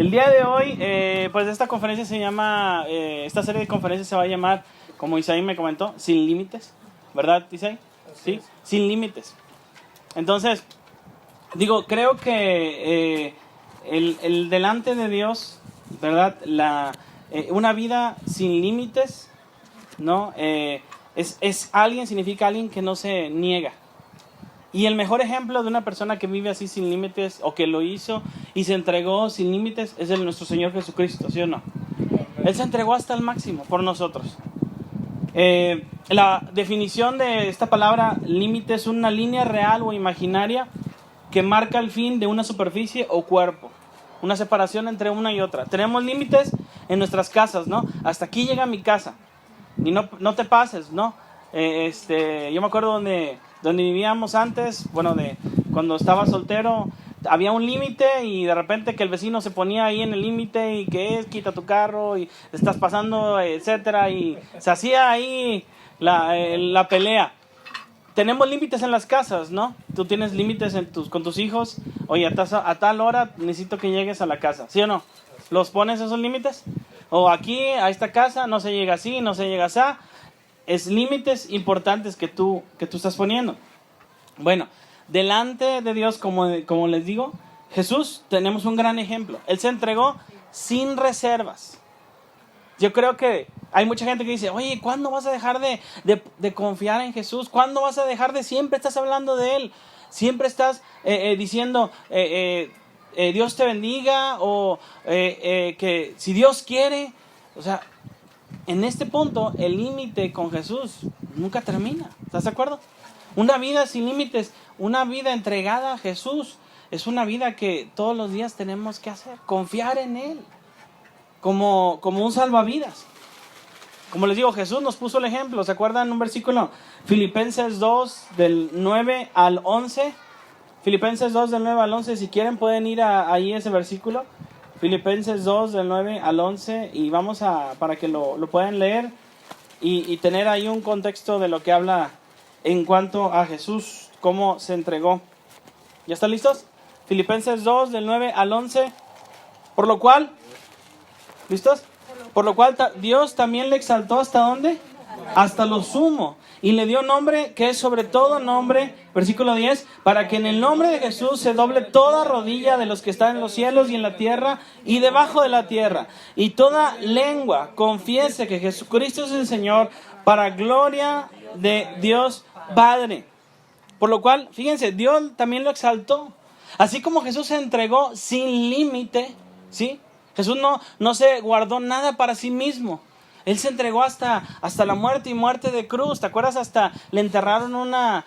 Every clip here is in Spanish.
El día de hoy, pues esta conferencia se llama, esta serie de conferencias se va a llamar, como Isaí me comentó, Sin Límites, ¿verdad, Isaí? Sí, Sin Límites. Entonces, digo, creo que el delante de Dios, ¿verdad? Una vida sin límites, ¿no? Alguien, significa alguien que no se niega. Y el mejor ejemplo de una persona que vive así sin límites, o que lo hizo y se entregó sin límites, es el nuestro Señor Jesucristo, ¿sí o no? Él se entregó hasta el máximo por nosotros. La definición de esta palabra límite es una línea real o imaginaria que marca el fin de una superficie o cuerpo, una separación entre una y otra. Tenemos límites en nuestras casas, ¿no? Hasta aquí llega mi casa y no te pases, ¿no? Yo me acuerdo donde vivíamos antes, bueno, de cuando estaba soltero, había un límite y de repente que el vecino se ponía ahí en el límite y que quita tu carro y estás pasando, etcétera, y se hacía ahí la pelea. Tenemos límites en las casas, ¿no? Tú tienes límites con tus hijos. Oye, a tal hora necesito que llegues a la casa, ¿sí o no? ¿Los pones esos límites? O aquí, a esta casa, no se llega así, no se llega así. Es límites importantes que tú estás poniendo. Bueno, delante de Dios, como les digo, Jesús, tenemos un gran ejemplo. Él se entregó sin reservas. Yo creo que hay mucha gente que dice, oye, ¿cuándo vas a dejar de confiar en Jesús? ¿Cuándo vas a dejar siempre estás hablando de Él? Siempre estás diciendo, Dios te bendiga, o que si Dios quiere. O sea, en este punto, el límite con Jesús nunca termina. ¿Estás de acuerdo? Una vida sin límites, una vida entregada a Jesús, es una vida que todos los días tenemos que hacer. Confiar en Él como un salvavidas. Como les digo, Jesús nos puso el ejemplo. ¿Se acuerdan un versículo? Filipenses 2, del 9 al 11. Filipenses 2, del 9 al 11. Si quieren pueden ir ahí ese versículo. Filipenses 2, del 9 al 11. Y vamos para que lo puedan leer y tener ahí un contexto de lo que habla en cuanto a Jesús, cómo se entregó. ¿Ya están listos? Filipenses 2, del 9 al 11. Por lo cual, ¿listos? Por lo cual Dios también le exaltó ¿hasta dónde? Hasta lo sumo. Y le dio nombre que es sobre todo nombre, versículo 10, para que en el nombre de Jesús se doble toda rodilla de los que están en los cielos y en la tierra y debajo de la tierra. Y toda lengua confiese que Jesucristo es el Señor, para gloria de Dios Padre. Por lo cual, fíjense, Dios también lo exaltó. Así como Jesús se entregó sin límite, ¿sí? Jesús no se guardó nada para sí mismo. Él se entregó hasta la muerte y muerte de cruz. ¿Te acuerdas? Hasta le enterraron una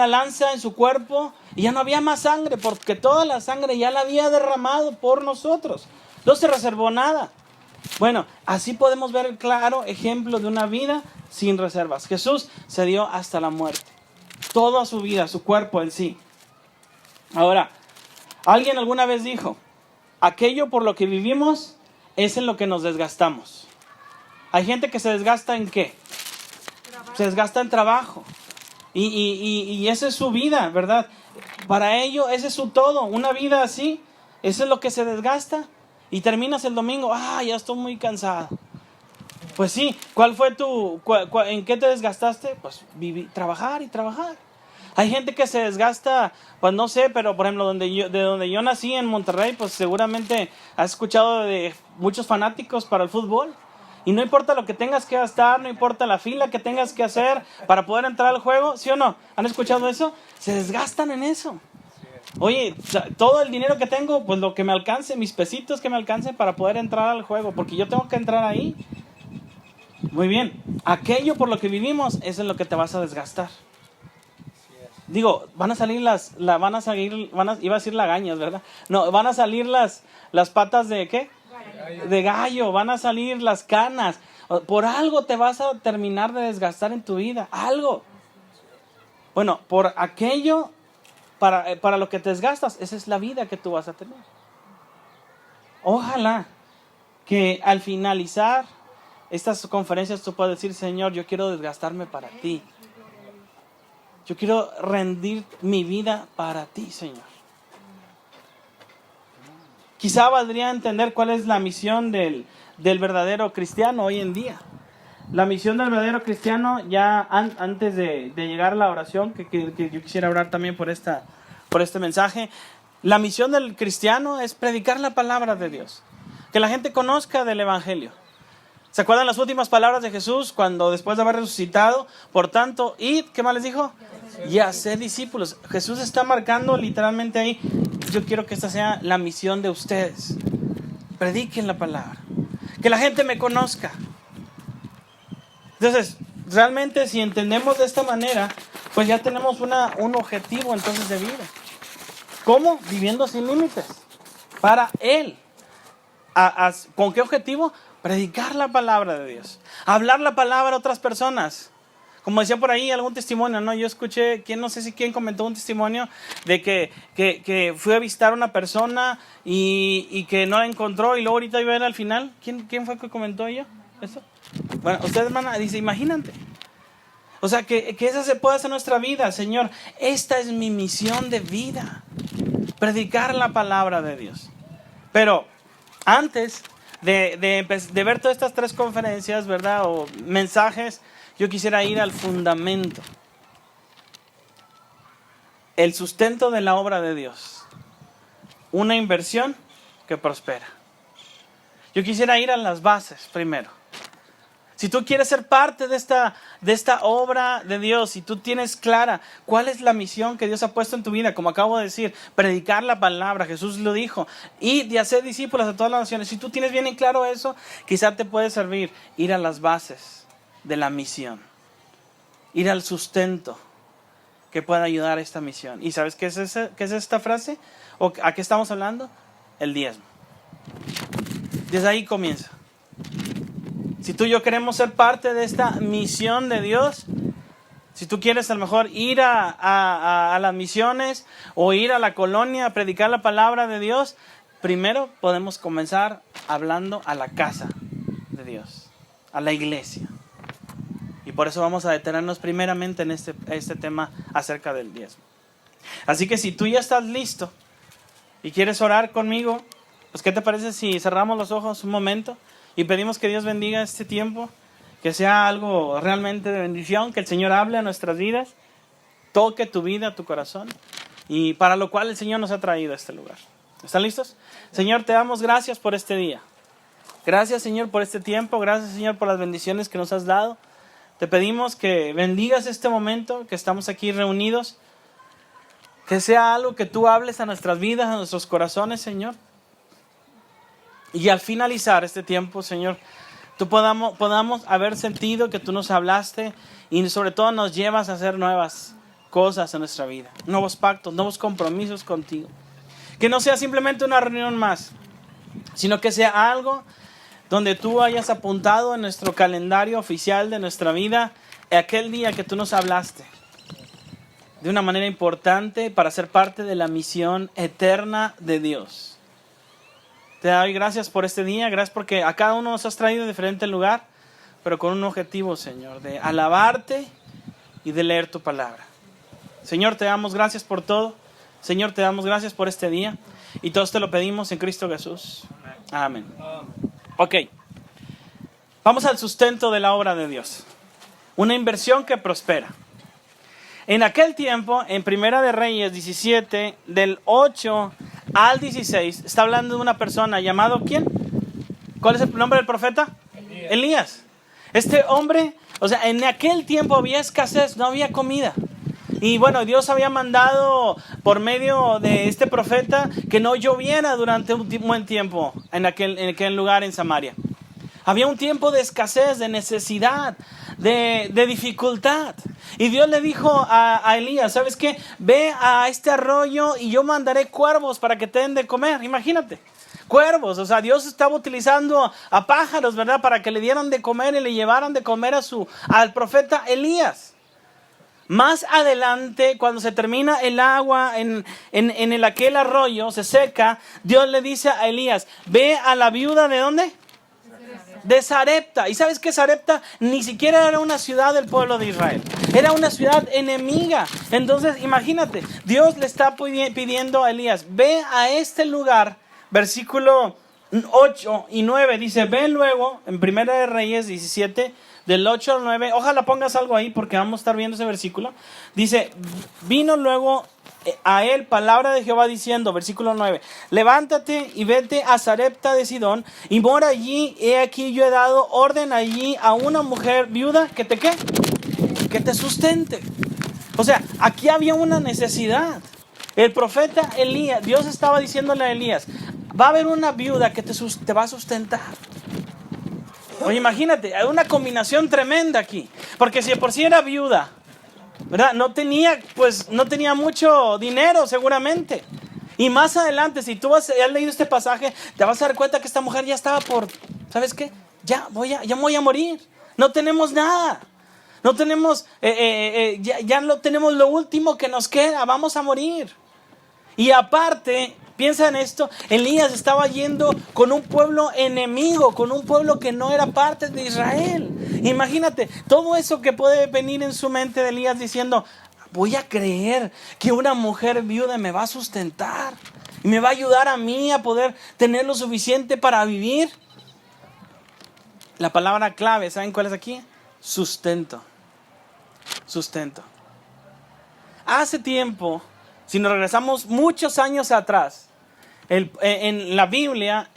lanza en su cuerpo y ya no había más sangre, porque toda la sangre ya la había derramado por nosotros. No se reservó nada. Bueno, así podemos ver el claro ejemplo de una vida sin reservas. Jesús se dio hasta la muerte. Toda su vida, su cuerpo en sí. Ahora, alguien alguna vez dijo, aquello por lo que vivimos es en lo que nos desgastamos. Hay gente que se desgasta ¿en qué? Se desgasta en trabajo. Y esa es su vida, ¿verdad? Para ello, ese es su todo. Una vida así, eso es lo que se desgasta. Y terminas el domingo, ya estoy muy cansado. Pues sí, ¿cuál fue en qué te desgastaste? Pues trabajar y trabajar. Hay gente que se desgasta, pues no sé, pero por ejemplo, de donde yo nací en Monterrey, pues seguramente has escuchado de muchos fanáticos para el fútbol. Y no importa lo que tengas que gastar, no importa la fila que tengas que hacer para poder entrar al juego, ¿sí o no? ¿Han escuchado eso? Se desgastan en eso. Oye, todo el dinero que tengo, pues lo que me alcance, mis pesitos que me alcancen para poder entrar al juego, porque yo tengo que entrar ahí. Muy bien, aquello por lo que vivimos es en lo que te vas a desgastar. Digo, van a salir iba a decir lagañas, ¿verdad? No, van a salir las patas de ¿qué? De gallo, van a salir las canas. Por algo te vas a terminar de desgastar en tu vida, algo. Bueno, por aquello, para lo que te desgastas, esa es la vida que tú vas a tener. Ojalá que al finalizar estas conferencias tú puedas decir, Señor, yo quiero desgastarme para ti. Yo quiero rendir mi vida para ti, Señor. quizá valdría entender cuál es la misión del verdadero cristiano hoy en día. La misión del verdadero cristiano, ya antes de llegar a la oración, que yo quisiera orar también por este mensaje. La misión del cristiano es predicar la palabra de Dios, que la gente conozca del evangelio. ¿Se acuerdan las últimas palabras de Jesús cuando después de haber resucitado? Por tanto, id, ¿qué más les dijo? Y haced discípulos. Jesús está marcando literalmente ahí, yo quiero que esta sea la misión de ustedes. Prediquen la palabra, que la gente me conozca. Entonces, realmente si entendemos de esta manera, pues ya tenemos un objetivo entonces de vida. ¿Cómo? Viviendo sin límites. Para Él. ¿Con qué objetivo? Predicar la palabra de Dios. Hablar la palabra a otras personas. Como decía por ahí algún testimonio, ¿no? Yo escuché, no sé si quién comentó un testimonio de que fue a visitar a una persona y que no la encontró y luego ahorita iba a ver al final. ¿Quién fue que comentó ello? ¿Eso? Bueno, ustedes dice, imagínate. O sea, que esa se pueda hacer nuestra vida, Señor. Esta es mi misión de vida. Predicar la palabra de Dios. Pero antes de ver todas estas 3 conferencias, ¿verdad? O mensajes, yo quisiera ir al fundamento. El sustento de la obra de Dios. Una inversión que prospera. Yo quisiera ir a las bases primero. Si tú quieres ser parte de esta obra de Dios, si tú tienes clara cuál es la misión que Dios ha puesto en tu vida, como acabo de decir, predicar la palabra, Jesús lo dijo, y de hacer discípulos a todas las naciones. Si tú tienes bien en claro eso, quizá te puede servir ir a las bases de la misión, ir al sustento que pueda ayudar a esta misión. ¿Y sabes qué es esta frase? ¿O a qué estamos hablando? El diezmo. Desde ahí comienza. Si tú y yo queremos ser parte de esta misión de Dios, si tú quieres a lo mejor ir a las misiones o ir a la colonia a predicar la palabra de Dios, primero podemos comenzar hablando a la casa de Dios, a la iglesia. Y por eso vamos a detenernos primeramente en este tema acerca del diezmo. Así que si tú ya estás listo y quieres orar conmigo, pues ¿qué te parece si cerramos los ojos un momento? Y pedimos que Dios bendiga este tiempo, que sea algo realmente de bendición, que el Señor hable a nuestras vidas, toque tu vida, tu corazón, y para lo cual el Señor nos ha traído a este lugar. ¿Están listos? Señor, te damos gracias por este día. Gracias, Señor, por este tiempo. Gracias, Señor, por las bendiciones que nos has dado. Te pedimos que bendigas este momento, que estamos aquí reunidos, que sea algo que tú hables a nuestras vidas, a nuestros corazones, Señor. Y al finalizar este tiempo, Señor, tú podamos haber sentido que tú nos hablaste y sobre todo nos llevas a hacer nuevas cosas en nuestra vida, nuevos pactos, nuevos compromisos contigo. Que no sea simplemente una reunión más, sino que sea algo donde tú hayas apuntado en nuestro calendario oficial de nuestra vida aquel día que tú nos hablaste de una manera importante para ser parte de la misión eterna de Dios. Te doy gracias por este día, gracias porque a cada uno nos has traído a diferente lugar, pero con un objetivo, Señor, de alabarte y de leer tu palabra. Señor, te damos gracias por todo. Señor, te damos gracias por este día y todos te lo pedimos en Cristo Jesús. Amén. Ok, vamos al sustento de la obra de Dios. Una inversión que prospera. En aquel tiempo, en Primera de Reyes 17, del 8 al 16, está hablando de una persona llamado ¿quién? ¿Cuál es el nombre del profeta? Elías. Este hombre, o sea, en aquel tiempo había escasez, no había comida. Y bueno, Dios había mandado por medio de este profeta que no lloviera durante un buen tiempo en aquel lugar en Samaria. Había un tiempo de escasez, de necesidad, de dificultad. Y Dios le dijo a Elías, ¿sabes qué? Ve a este arroyo y yo mandaré cuervos para que te den de comer. Imagínate, cuervos. O sea, Dios estaba utilizando a pájaros, ¿verdad? Para que le dieran de comer y le llevaran de comer al profeta Elías. Más adelante, cuando se termina el agua en aquel arroyo, se seca, Dios le dice a Elías, ve a la viuda ¿de dónde? De Sarepta. ¿Y sabes que Sarepta ni siquiera era una ciudad del pueblo de Israel? Era una ciudad enemiga. Entonces, imagínate, Dios le está pidiendo a Elías, ve a este lugar versículo 8 y 9, dice, ven luego, en Primera de Reyes 17, del 8 al 9, ojalá pongas algo ahí porque vamos a estar viendo ese versículo. Dice, vino luego a él palabra de Jehová diciendo, versículo 9, levántate y vete a Sarepta de Sidón y mora allí, he aquí yo he dado orden allí a una mujer viuda que te ¿qué? Que te sustente. O sea, aquí había una necesidad. El profeta Elías, Dios estaba diciéndole a Elías, va a haber una viuda que te va a sustentar. Oye, imagínate, hay una combinación tremenda aquí. Porque si de por sí era viuda, ¿verdad? No tenía mucho dinero seguramente. Y más adelante, si tú has leído este pasaje, te vas a dar cuenta que esta mujer ya estaba ¿sabes qué? Ya me voy a morir. No tenemos nada. No tenemos, ya no tenemos lo último que nos queda. Vamos a morir. Y aparte, piensa en esto, Elías estaba yendo con un pueblo enemigo, con un pueblo que no era parte de Israel. Imagínate, todo eso que puede venir en su mente de Elías diciendo, voy a creer que una mujer viuda me va a sustentar y me va a ayudar a mí a poder tener lo suficiente para vivir. La palabra clave, ¿saben cuál es aquí? Sustento. Sustento. Hace tiempo, si nos regresamos muchos años atrás, en la Biblia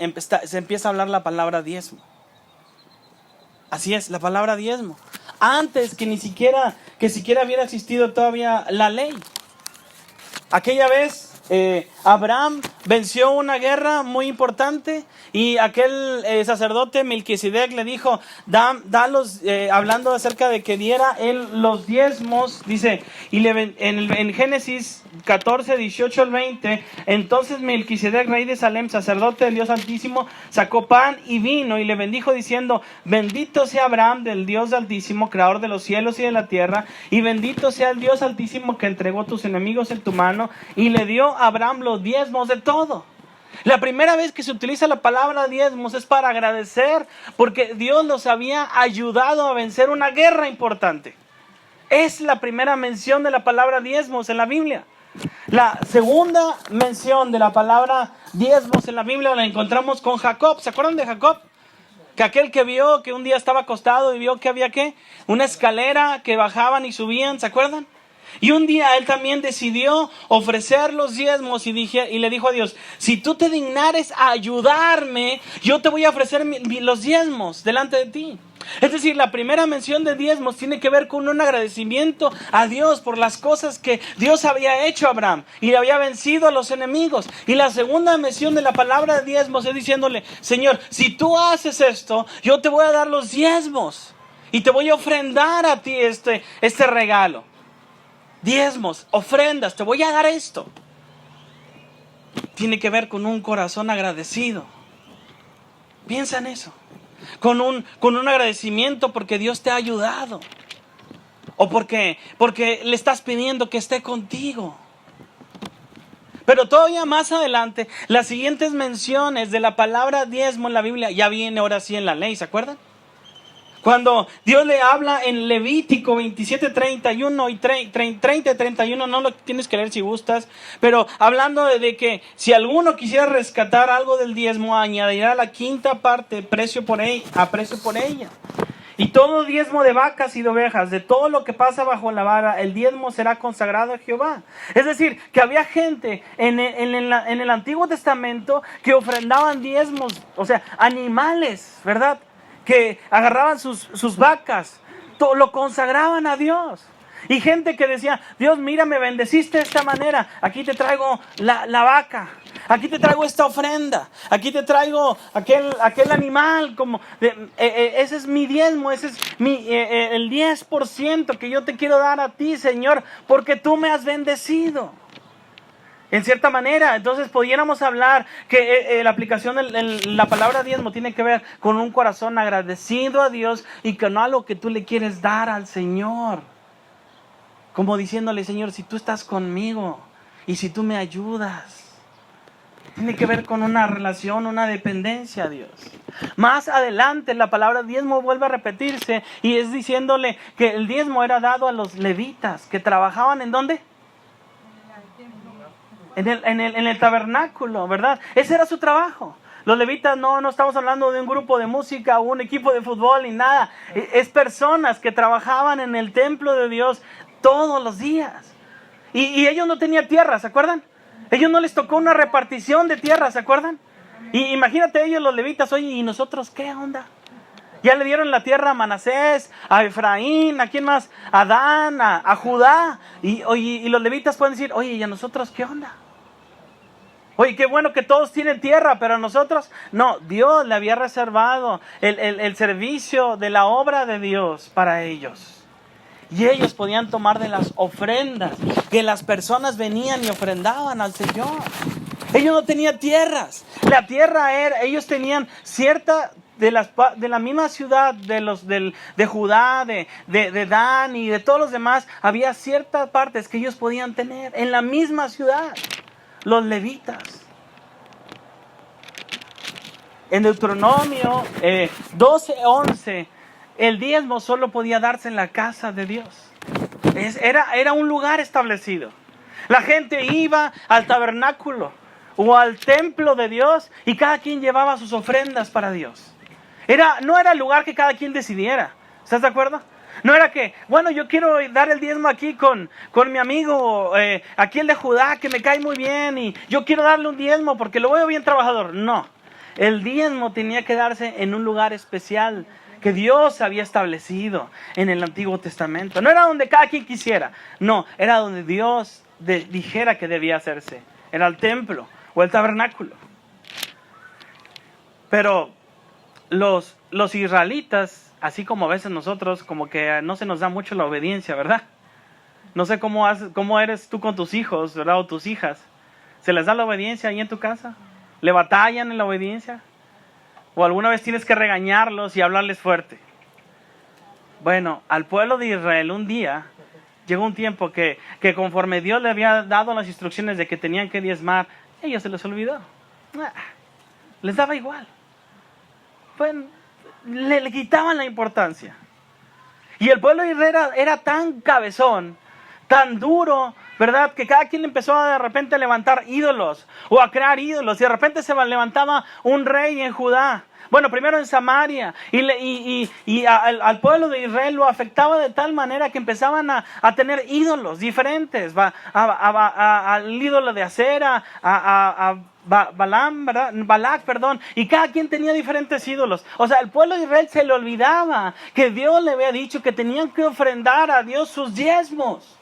se empieza a hablar la palabra diezmo. Así es, la palabra diezmo. Antes que siquiera hubiera existido todavía la ley. Aquella vez Abraham venció una guerra muy importante y aquel sacerdote Melquisedec le dijo, hablando acerca de que diera él los diezmos, dice, y en Génesis 14, 18 al 20, entonces Melquisedec, rey de Salem, sacerdote del Dios Altísimo, sacó pan y vino y le bendijo diciendo, bendito sea Abraham del Dios Altísimo, creador de los cielos y de la tierra, y bendito sea el Dios Altísimo que entregó tus enemigos en tu mano, y le dio a Abraham los diezmos de todo. La primera vez que se utiliza la palabra diezmos es para agradecer porque Dios los había ayudado a vencer una guerra importante. Es la primera mención de la palabra diezmos en la Biblia. La segunda mención de la palabra diezmos en la Biblia la encontramos con Jacob. ¿Se acuerdan de Jacob? Que aquel que vio que un día estaba acostado y vio que había ¿qué? Una escalera que bajaban y subían, ¿se acuerdan? Y un día él también decidió ofrecer los diezmos y le dijo a Dios, si tú te dignares a ayudarme, yo te voy a ofrecer los diezmos delante de ti. Es decir, la primera mención de diezmos tiene que ver con un agradecimiento a Dios por las cosas que Dios había hecho a Abraham y le había vencido a los enemigos. Y la segunda mención de la palabra de diezmos es diciéndole, Señor, si tú haces esto, yo te voy a dar los diezmos y te voy a ofrendar a ti este regalo. Diezmos, ofrendas, te voy a dar esto. Tiene que ver con un corazón agradecido. Piensa en eso. Con un agradecimiento porque Dios te ha ayudado. O porque le estás pidiendo que esté contigo. Pero todavía más adelante, las siguientes menciones de la palabra diezmo en la Biblia ya viene ahora sí en la ley, ¿se acuerdan? Cuando Dios le habla en Levítico 27, 31 y 30 y 31, no lo tienes que leer si gustas, pero hablando de que si alguno quisiera rescatar algo del diezmo, añadirá la quinta parte a precio por ella. Y todo diezmo de vacas y de ovejas, de todo lo que pasa bajo la vara, el diezmo será consagrado a Jehová. Es decir, que había gente en el Antiguo Testamento que ofrendaban diezmos, o sea, animales, ¿verdad? Que agarraban sus vacas, lo consagraban a Dios. Y gente que decía, Dios, mira, me bendeciste de esta manera, aquí te traigo la vaca, aquí te traigo esta ofrenda, aquí te traigo aquel animal, ese es mi diezmo, ese es el 10% que yo te quiero dar a ti, Señor, porque tú me has bendecido. En cierta manera, entonces pudiéramos hablar que la aplicación de la palabra diezmo tiene que ver con un corazón agradecido a Dios y con algo que tú le quieres dar al Señor. Como diciéndole, Señor, si tú estás conmigo y si tú me ayudas. Tiene que ver con una relación, una dependencia a Dios. Más adelante la palabra diezmo vuelve a repetirse y es diciéndole que el diezmo era dado a los levitas que trabajaban ¿en dónde? en el tabernáculo, ¿verdad? Ese era su trabajo. Los levitas no estamos hablando de un grupo de música o un equipo de fútbol ni nada. Es personas que trabajaban en el templo de Dios todos los días. Y ellos no tenían tierra, ¿se acuerdan? Ellos no les tocó una repartición de tierra, ¿se acuerdan? Y imagínate ellos los levitas, oye, ¿y nosotros qué onda? Ya le dieron la tierra a Manasés, a Efraín, ¿a quién más? A Dan, a Judá. Y los levitas pueden decir, oye, ¿y a nosotros qué onda? Oye, qué bueno que todos tienen tierra, pero a nosotros, no, Dios le había reservado el servicio de la obra de Dios para ellos. Y ellos podían tomar de las ofrendas que las personas venían y ofrendaban al Señor. Ellos no tenían tierras. La tierra ellos tenían cierta, de la misma ciudad de Judá, de Dan y de todos los demás, había ciertas partes que ellos podían tener en la misma ciudad. Los levitas. En Deuteronomio 12:11, el diezmo solo podía darse en la casa de Dios. Era un lugar establecido. La gente iba al tabernáculo o al templo de Dios y cada quien llevaba sus ofrendas para Dios. No era el lugar que cada quien decidiera. ¿Estás de acuerdo? No era que, bueno, yo quiero dar el diezmo aquí con mi amigo, aquí el de Judá, que me cae muy bien, y yo quiero darle un diezmo porque lo veo bien trabajador. No, el diezmo tenía que darse en un lugar especial que Dios había establecido en el Antiguo Testamento. No era donde cada quien quisiera, no, era donde Dios dijera que debía hacerse. Era el templo o el tabernáculo. Pero los israelitas, así como a veces nosotros, como que no se nos da mucho la obediencia, ¿verdad? No sé cómo eres tú con tus hijos, ¿verdad? O tus hijas. ¿Se les da la obediencia ahí en tu casa? ¿Le batallan en la obediencia? ¿O alguna vez tienes que regañarlos y hablarles fuerte? Bueno, al pueblo de Israel un día, llegó un tiempo que conforme Dios le había dado las instrucciones de que tenían que diezmar, ellos se les olvidó. Les daba igual. Bueno, le quitaban la importancia. Y el pueblo de Israel era tan cabezón, tan duro, ¿verdad? Que cada quien empezó de repente a levantar ídolos o a crear ídolos. Y de repente se levantaba un rey en Judá. Bueno, primero en Samaria. Y al pueblo de Israel lo afectaba de tal manera que empezaban a tener ídolos diferentes. Al ídolo de Acera, Balac, perdón, y cada quien tenía diferentes ídolos. O sea, el pueblo de Israel se le olvidaba que Dios le había dicho que tenían que ofrendar a Dios sus diezmos.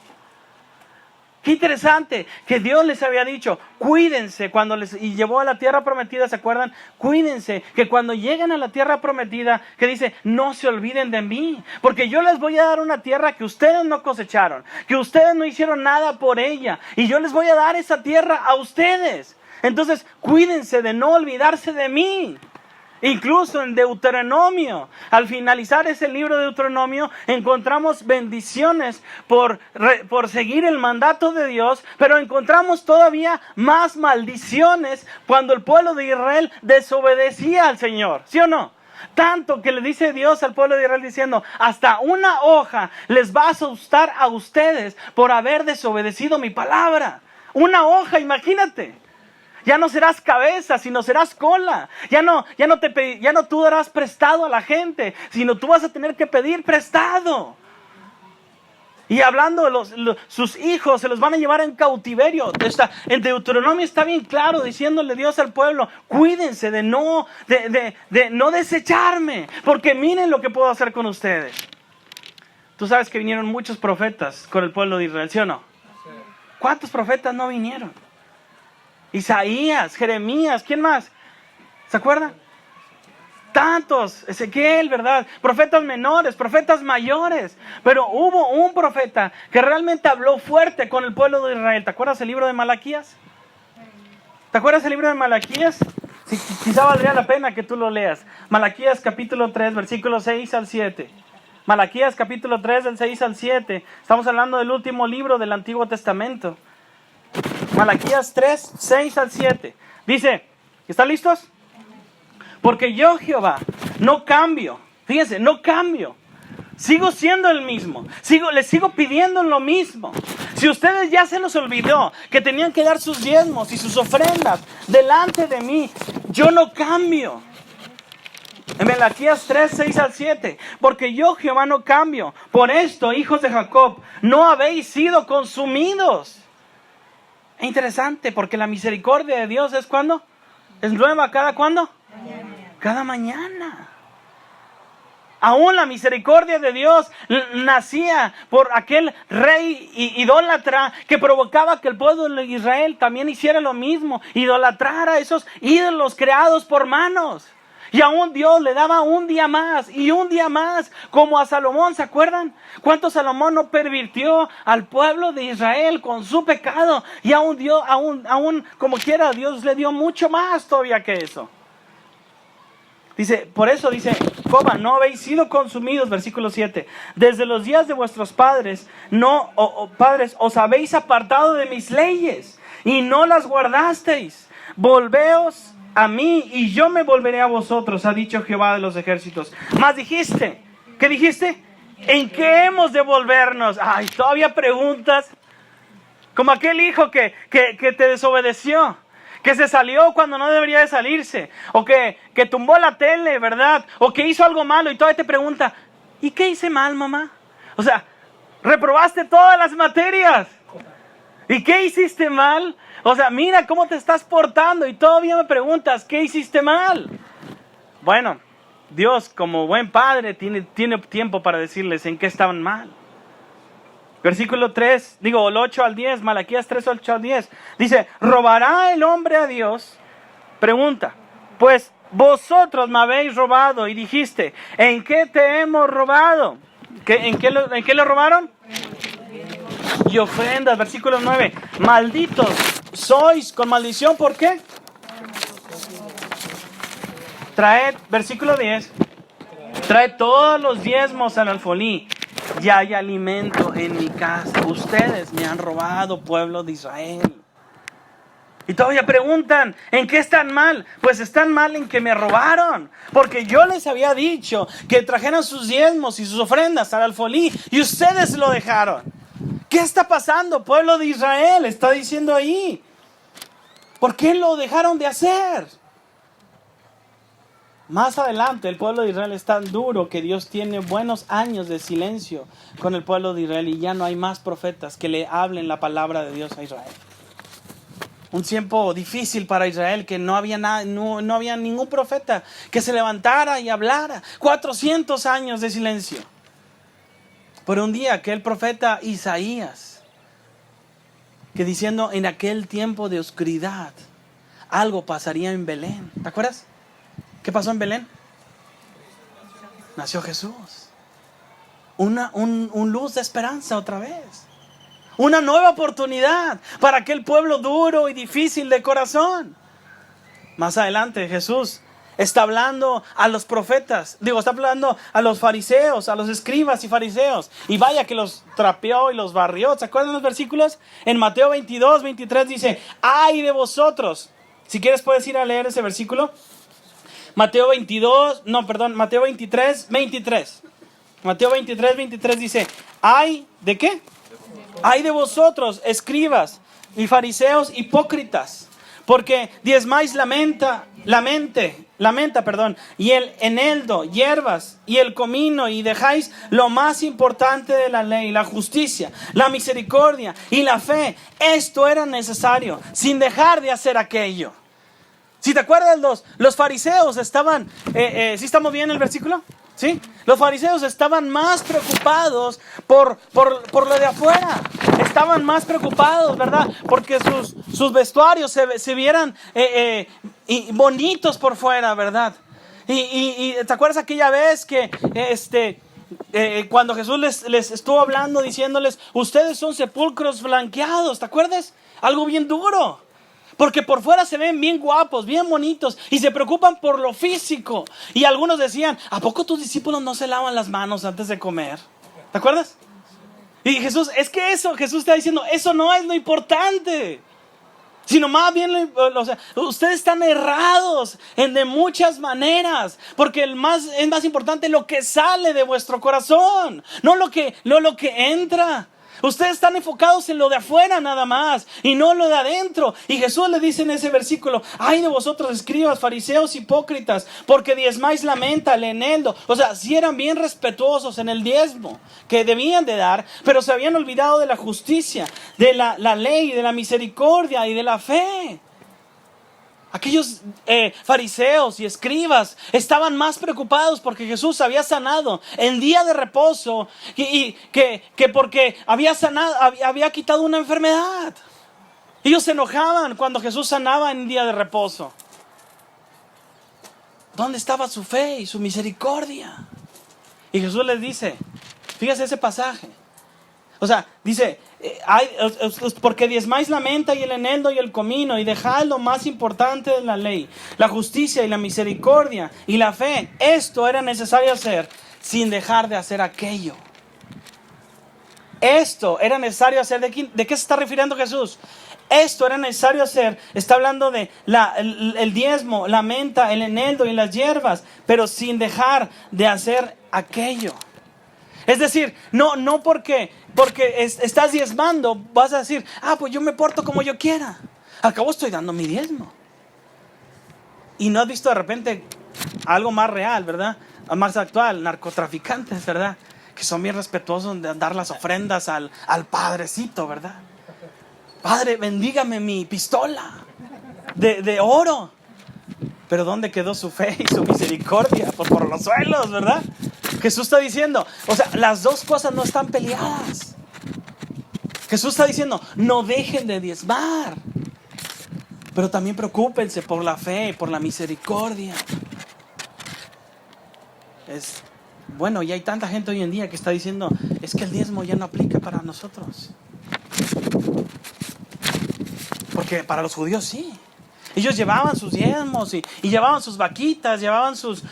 Qué interesante que Dios les había dicho, cuídense y llevó a la tierra prometida, ¿se acuerdan? Cuídense que cuando lleguen a la tierra prometida, que dice, no se olviden de mí, porque yo les voy a dar una tierra que ustedes no cosecharon, que ustedes no hicieron nada por ella, y yo les voy a dar esa tierra a ustedes. Entonces, cuídense de no olvidarse de mí. Incluso en Deuteronomio, al finalizar ese libro de Deuteronomio, encontramos bendiciones por seguir el mandato de Dios, pero encontramos todavía más maldiciones cuando el pueblo de Israel desobedecía al Señor, ¿sí o no? Tanto que le dice Dios al pueblo de Israel diciendo, hasta una hoja les va a asustar a ustedes por haber desobedecido mi palabra. Una hoja, imagínate. Ya no serás cabeza, sino serás cola. Ya no tú darás prestado a la gente, sino tú vas a tener que pedir prestado. Y hablando de sus hijos, se los van a llevar en cautiverio. En Deuteronomio está bien claro, diciéndole Dios al pueblo, cuídense de no desecharme, porque miren lo que puedo hacer con ustedes. Tú sabes que vinieron muchos profetas con el pueblo de Israel, ¿sí o no? ¿Cuántos profetas no vinieron? Isaías, Jeremías, ¿quién más? ¿Se acuerdan? Tantos, Ezequiel, ¿verdad? Profetas menores, profetas mayores. Pero hubo un profeta que realmente habló fuerte con el pueblo de Israel. ¿Te acuerdas el libro de Malaquías? ¿Te acuerdas el libro de Malaquías? Sí, quizá valdría la pena que tú lo leas. Malaquías capítulo 3, versículos 6 al 7. Malaquías capítulo 3, del 6 al 7. Estamos hablando del último libro del Antiguo Testamento. Malaquías 3, 6 al 7. Dice, ¿están listos? Porque yo, Jehová, no cambio. Fíjense, no cambio. Sigo siendo el mismo. Les sigo pidiendo lo mismo. Si ustedes ya se los olvidó que tenían que dar sus diezmos y sus ofrendas delante de mí, yo no cambio. En Malaquías 3, 6 al 7. Porque yo, Jehová, no cambio. Por esto, hijos de Jacob, no habéis sido consumidos. Es interesante, porque la misericordia de Dios es ¿cuándo? Es nueva, ¿cada cuándo? Cada mañana. Aún la misericordia de Dios nacía por aquel rey idólatra que provocaba que el pueblo de Israel también hiciera lo mismo, idolatrara a esos ídolos creados por manos. Y aún Dios le daba un día más y un día más, como a Salomón, ¿se acuerdan? ¿Cuánto Salomón no pervirtió al pueblo de Israel con su pecado? Y aún Dios, aún como quiera, Dios le dio mucho más todavía que eso. Dice, por eso dice, Coba, no habéis sido consumidos, versículo 7. Desde los días de vuestros padres, padres, os habéis apartado de mis leyes y no las guardasteis. Volveos a mí y yo me volveré a vosotros, ha dicho Jehová de los ejércitos. Mas dijiste, ¿qué dijiste? ¿En qué hemos de volvernos? Ay, todavía preguntas. Como aquel hijo que te desobedeció, que se salió cuando no debería de salirse, o que tumbó la tele, ¿verdad? O que hizo algo malo y todavía te pregunta, ¿y qué hice mal, mamá? O sea, reprobaste todas las materias. ¿Y qué hiciste mal? O sea, mira cómo te estás portando y todavía me preguntas, ¿qué hiciste mal? Bueno, Dios como buen padre tiene tiempo para decirles en qué estaban mal. Versículo 3, el 8 al 10, Malaquías 3, 8 al 10. Dice, ¿robará el hombre a Dios? Pregunta, pues vosotros me habéis robado y dijiste, ¿en qué te hemos robado? ¿En qué lo robaron? Y ofrendas, versículo 9, malditos sois con maldición, ¿por qué? Traed, versículo 10, traed todos los diezmos al alfolí. Ya hay alimento en mi casa. Ustedes me han robado, pueblo de Israel. Y todavía preguntan, ¿en qué están mal? Pues están mal en que me robaron. Porque yo les había dicho que trajeran sus diezmos y sus ofrendas al alfolí. Y ustedes lo dejaron. ¿Qué está pasando, pueblo de Israel? Está diciendo ahí. ¿Por qué lo dejaron de hacer? Más adelante el pueblo de Israel es tan duro que Dios tiene buenos años de silencio con el pueblo de Israel y ya no hay más profetas que le hablen la palabra de Dios a Israel. Un tiempo difícil para Israel que no había ningún profeta que se levantara y hablara. 400 años de silencio. Por un día aquel profeta Isaías que diciendo en aquel tiempo de oscuridad algo pasaría en Belén. ¿Te acuerdas? ¿Qué pasó en Belén? Nació Jesús. Un luz de esperanza otra vez. Una nueva oportunidad para aquel pueblo duro y difícil de corazón. Más adelante Jesús está hablando a los profetas. Está hablando a los fariseos, a los escribas y fariseos. Y vaya que los trapeó y los barrió. ¿Se acuerdan los versículos? En Mateo 22, 23 dice, ¡ay de vosotros! Si quieres puedes ir a leer ese versículo. Mateo 23, 23. Mateo 23, 23 dice, ¿ay de qué? Ay de vosotros, escribas y fariseos hipócritas, porque diezmáis y el eneldo, hierbas y el comino, y dejáis lo más importante de la ley, la justicia, la misericordia y la fe. Esto era necesario, sin dejar de hacer aquello. Si te acuerdas, los fariseos estaban, ¿sí estamos bien en el versículo? ¿Sí? Los fariseos estaban más preocupados por lo de afuera. Estaban más preocupados, ¿verdad? Porque sus vestuarios se vieran bonitos por fuera, ¿verdad? Y ¿te acuerdas aquella vez que cuando Jesús les estuvo hablando, diciéndoles, ustedes son sepulcros blanqueados? ¿Te acuerdas? Algo bien duro. Porque por fuera se ven bien guapos, bien bonitos, y se preocupan por lo físico. Y algunos decían, ¿a poco tus discípulos no se lavan las manos antes de comer? ¿Te acuerdas? Y Jesús está diciendo, eso no es lo importante. Sino más bien, ustedes están errados de muchas maneras. Porque es más importante lo que sale de vuestro corazón, no lo que entra. Ustedes están enfocados en lo de afuera nada más y no en lo de adentro. Y Jesús le dice en ese versículo: ay de vosotros, escribas, fariseos, hipócritas, porque diezmáis la menta, el eneldo. O sea, sí eran bien respetuosos en el diezmo que debían de dar, pero se habían olvidado de la justicia, de la ley, de la misericordia y de la fe. Aquellos fariseos y escribas estaban más preocupados porque Jesús había sanado en día de reposo y que porque había sanado, había quitado una enfermedad. Ellos se enojaban cuando Jesús sanaba en día de reposo. ¿Dónde estaba su fe y su misericordia? Y Jesús les dice, fíjese ese pasaje. O sea, dice, porque diezmáis la menta y el eneldo y el comino y dejáis lo más importante de la ley, la justicia y la misericordia y la fe. Esto era necesario hacer sin dejar de hacer aquello. Esto era necesario hacer. ¿De qué se está refiriendo Jesús? Esto era necesario hacer. Está hablando de el diezmo, la menta, el eneldo y las hierbas, pero sin dejar de hacer aquello. Es decir, no porque estás diezmando vas a decir, pues yo me porto como yo quiera. Al cabo estoy dando mi diezmo. Y no has visto de repente algo más real, ¿verdad? Más actual, narcotraficantes, ¿verdad? Que son bien respetuosos de dar las ofrendas al padrecito, ¿verdad? Padre, bendígame mi pistola de oro. Pero ¿dónde quedó su fe y su misericordia? Pues por los suelos, ¿verdad? Jesús está diciendo, o sea, las dos cosas no están peleadas. Jesús está diciendo, no dejen de diezmar, pero también preocúpense por la fe, por la misericordia. Bueno, y hay tanta gente hoy en día que está diciendo, es que el diezmo ya no aplica para nosotros. Porque para los judíos sí. Ellos llevaban sus diezmos y llevaban sus vaquitas, llevaban sus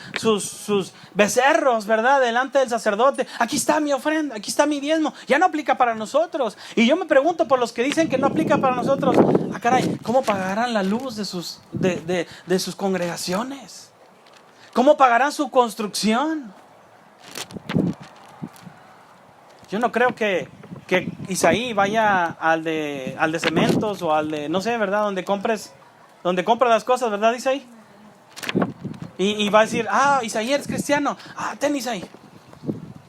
becerros, ¿verdad? Delante del sacerdote. Aquí está mi ofrenda, aquí está mi diezmo. Ya no aplica para nosotros. Y yo me pregunto por los que dicen que no aplica para nosotros. Caray, ¿cómo pagarán la luz de sus congregaciones? ¿Cómo pagarán su construcción? Yo no creo que Isaí vaya al de cementos o al de, no sé, ¿verdad? Donde compra las cosas, ¿verdad, Isaí? Y va a decir, Isaí, eres cristiano. Ten, Isaí.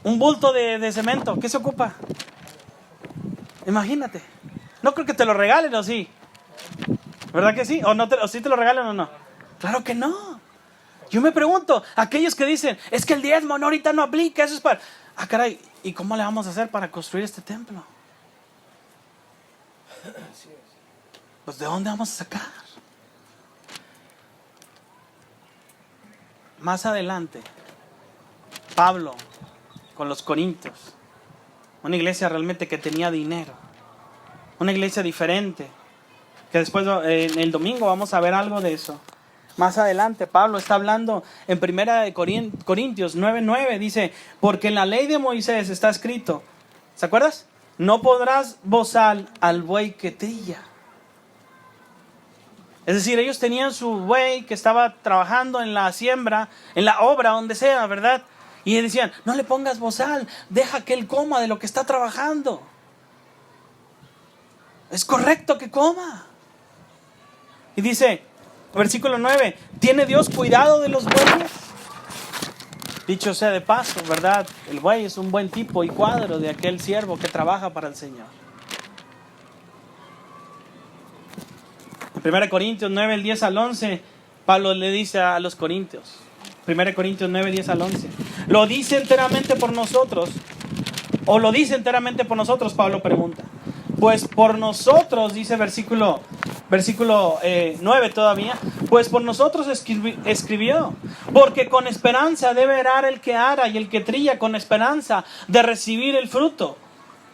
Un bulto de cemento. ¿Qué se ocupa? Imagínate. No creo que te lo regalen, ¿o sí? ¿Verdad que sí? ¿O sí te lo regalan o no? Claro que no. Yo me pregunto, aquellos que dicen, es que el diezmo ahorita no aplica, eso es para... caray, ¿y cómo le vamos a hacer para construir este templo? Pues ¿de dónde vamos a sacar? Más adelante, Pablo con los corintios, una iglesia realmente que tenía dinero, una iglesia diferente, que después en el domingo vamos a ver algo de eso. Más adelante Pablo está hablando en 1 Corintios 9:9, dice, porque en la ley de Moisés está escrito, ¿se acuerdas? No podrás bozar al buey que trilla. Es decir, ellos tenían su buey que estaba trabajando en la siembra, en la obra, donde sea, ¿verdad? Y decían, no le pongas bozal, deja que él coma de lo que está trabajando. Es correcto que coma. Y dice, versículo 9, ¿tiene Dios cuidado de los bueyes? Dicho sea de paso, ¿verdad? El buey es un buen tipo y cuadro de aquel siervo que trabaja para el Señor. 1 Corintios 9, el 10 al 11, Pablo le dice a los corintios, 1 Corintios 9, 10 al 11, ¿lo dice enteramente por nosotros? ¿O lo dice enteramente por nosotros? Pablo pregunta. Pues por nosotros, dice versículo 9 todavía, pues por nosotros escribió, porque con esperanza debe arar el que ara y el que trilla con esperanza de recibir el fruto.